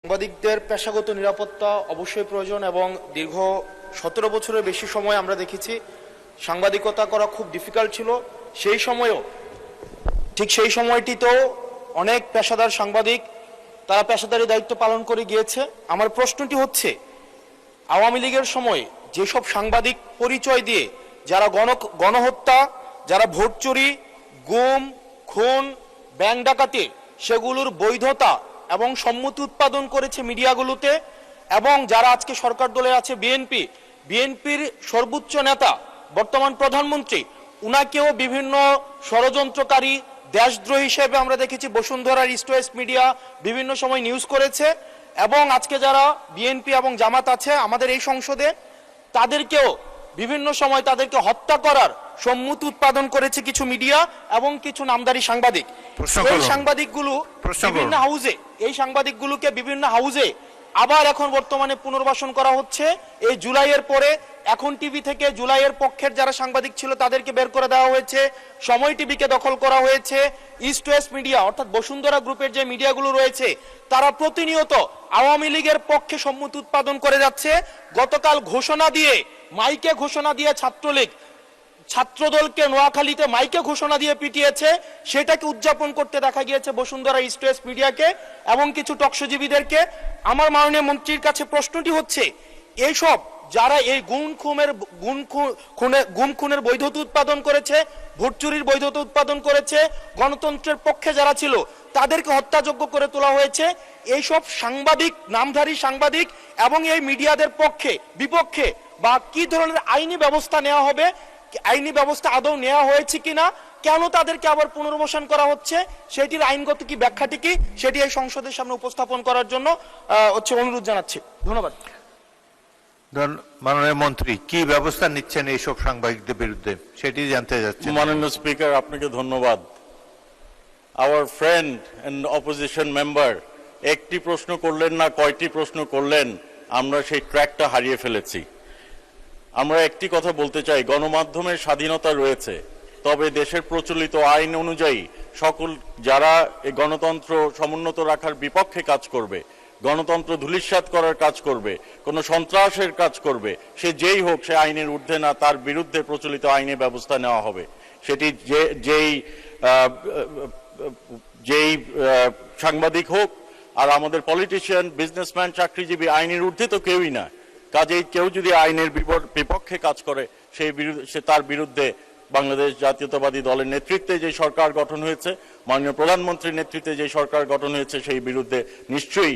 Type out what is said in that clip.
সাংবাদিকদের পেশাগত নিরাপত্তা অবশ্যই প্রয়োজন এবং দীর্ঘ 17 বছরের বেশি সময় আমরা দেখেছি সাংবাদিকতা করা খুব ডিফিকাল্ট ছিল। সেই সময়টিতেও অনেক পেশাদার সাংবাদিক তারা পেশাদারি দায়িত্ব পালন করে গিয়েছে। আমার প্রশ্নটি হচ্ছে, আওয়ামী লীগের সময় যেসব সাংবাদিক পরিচয় দিয়ে যারা গণহত্যা, যারা ভোট চুরি, গুম, খুন, ব্যাংক ডাকাতি সেগুলোর বৈধতা এবং সম্মতি উৎপাদন করেছে মিডিয়াগুলোতে, এবং যারা আজকে সরকার দলে আছে বিএনপির সর্বোচ্চ নেতা বর্তমান প্রধানমন্ত্রী, উনাকেও বিভিন্ন ষড়যন্ত্রকারী দেশদ্রোহী হিসেবে আমরা দেখেছি বসুন্ধরার ইস্ট ওয়েস্ট মিডিয়া বিভিন্ন সময় নিউজ করেছে। এবং আজকে যারা বিএনপি এবং জামাত আছে আমাদের এই সংসদে, তাদেরকেও বিভিন্ন সময় তাদেরকে হত্যা করার সম্মতি উৎপাদন করেছে কিছু মিডিয়া এবং কিছু নামদারি সাংবাদিক। এই সাংবাদিকগুলোকে বিভিন্ন হাউজে আবার এখন বর্তমানে পুনর্বাসন করা হচ্ছে। এই জুলাইয়ের পরে এখন টিভি থেকে জুলাইয়ের পক্ষের যারা সাংবাদিক ছিল তাদেরকে বের করে দেওয়া হয়েছে, সময় টিভিকে দখল করা হয়েছে। ইস্ট ওয়েস্ট মিডিয়া অর্থাৎ বসুন্ধরা গ্রুপের যে মিডিয়াগুলো রয়েছে তারা প্রতিনিয়ত আওয়ামী লীগের পক্ষে সম্মতি উৎপাদন করে যাচ্ছে। গতকাল মাইকে ঘোষণা দিয়ে ছাত্রদলকে নোয়াখালীতে মাইকে ঘোষণা দিয়ে পিটিয়েছে, সেটাকে উদযাপন করতে দেখা গিয়েছে বসুন্ধরা ইস্ট ওয়েস্ট মিডিয়াকে এবং কিছু টকশোজীবীদেরকে। আমার মাননীয় মন্ত্রীর কাছে প্রশ্নটি হচ্ছে, এইসব যারা এই গুম খুনের বৈধতা উৎপাদন করেছে, ভোট চুরির বৈধতা উৎপাদন করেছে, গণতন্ত্রের পক্ষে যারা ছিল তাদেরকে হত্যাযোগ্য করে তোলা হয়েছে, এইসব সাংবাদিক, নামধারী সাংবাদিক এবং এই মিডিয়াদের বিপক্ষে বা কি ধরনের আইনি ব্যবস্থা নেওয়া হবে, আইনি ব্যবস্থা আদৌ নেওয়া হয়েছে কিনা, কেন তাদেরকে আবার পুনর্বাসন করা হচ্ছে, সেটির আইনগত কি ব্যাখ্যাটি কি, সেটি এই সংসদের সামনে উপস্থাপন করার জন্য অনুরোধ জানাচ্ছি। ধন্যবাদ। মাননীয় মন্ত্রী, কি ব্যবস্থা নিচ্ছেন এইসব সাংবাদিকদের বিরুদ্ধে সেটি জানতে যাচ্ছি। মাননীয় স্পিকার, আপনাকে ধন্যবাদ। Our friend and opposition member একটি প্রশ্ন করলেন না, কয়টি প্রশ্ন করলেন, আমরা সেই ট্র্যাকটা হারিয়ে ফেলেছি। আমরা একটি কথা বলতে চাই, গণমাধ্যমের স্বাধীনতা রয়েছে, তবে দেশের প্রচলিত আইন অনুযায়ী সকল যারা এই গণতন্ত্র সমুন্নত রাখার বিপক্ষে কাজ করবে, গণতন্ত্র ধূলিসাৎ করার কাজ করবে, কোনো সন্ত্রাসের কাজ করবে, সে যেই হোক, সে আইনের ঊর্ধ্বে না, তার বিরুদ্ধে প্রচলিত আইনে ব্যবস্থা নেওয়া হবে। সেটি যেই সাংবাদিক হোক, আর আমাদের পলিটিশিয়ান, বিজনেসম্যান, চাকরিজীবী আইনের ঊর্ধ্বে তো কেউই না। কাজেই কেউ যদি আইনের বিপক্ষে কাজ করে তার বিরুদ্ধে বাংলাদেশ জাতীয়তাবাদী দলের নেতৃত্বে যে সরকার গঠন হয়েছে, মাননীয় প্রধানমন্ত্রীর নেতৃত্বে যে সরকার গঠন হয়েছে, সেই বিরুদ্ধে নিশ্চয়ই